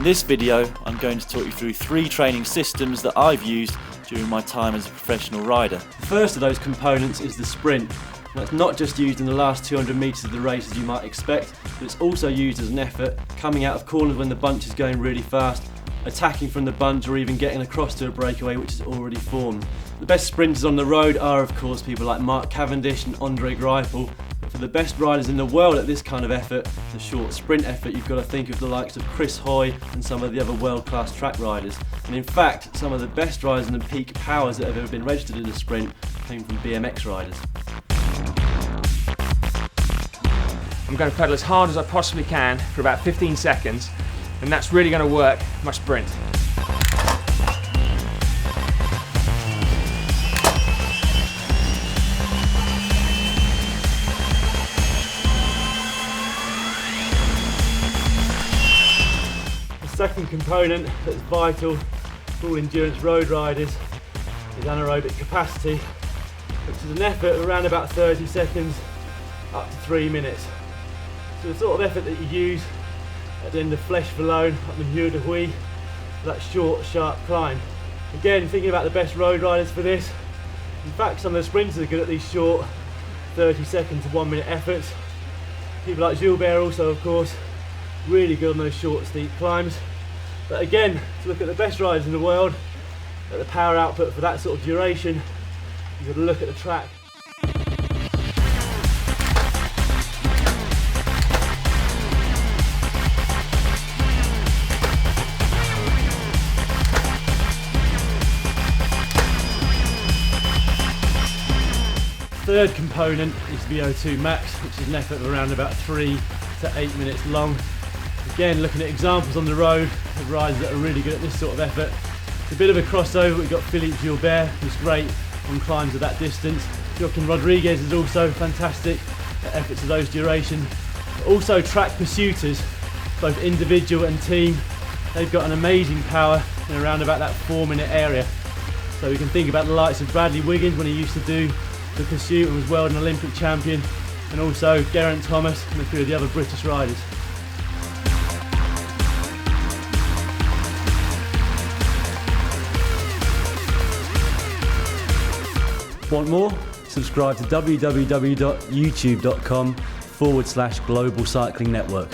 In this video, I'm going to talk you through 3 training systems that I've used during my time as a professional rider. The first of those components is the sprint. That's not just used in the last 200 metres of the race as you might expect, but it's also used as an effort coming out of corners when the bunch is going really fast, attacking from the bunch, or even getting across to a breakaway which is already formed. The best sprinters on the road are of course people like Mark Cavendish and Andre Greipel, but for the best riders in the world at this kind of effort, the short sprint effort, you've got to think of the likes of Chris Hoy and some of the other world-class track riders. And in fact, some of the best riders and the peak powers that have ever been registered in a sprint came from BMX riders. I'm going to pedal as hard as I possibly can for about 15 seconds, and that's really going to work my sprint. The second component that's vital for all endurance road riders is anaerobic capacity, which is an effort of around about 30 seconds up to 3 minutes. So the sort of effort that you use at the end of Flèche Wallonne up the Muur de Huy, that short, sharp climb. Again, thinking about the best road riders for this, in fact some of the sprinters are good at these short 30 second to 1 minute efforts. People like Gilbert also of course, really good on those short steep climbs. But again, to look at the best riders in the world, at the power output for that sort of duration, you've got to look at the track. Third component is VO2 max, which is an effort of around about 3 to 8 minutes long. Again, looking at examples on the road of riders that are really good at this sort of effort. It's a bit of a crossover. We've got Philippe Gilbert, who's great on climbs of that distance. Joaquin Rodriguez is also fantastic at efforts of those duration. But also track pursuiters, both individual and team. They've got an amazing power in around about that 4 minute area. So we can think about the likes of Bradley Wiggins when he used to do the pursuit and was world and Olympic champion, and also Geraint Thomas and a few of the other British riders. Want more? Subscribe to www.youtube.com/Global Cycling Network.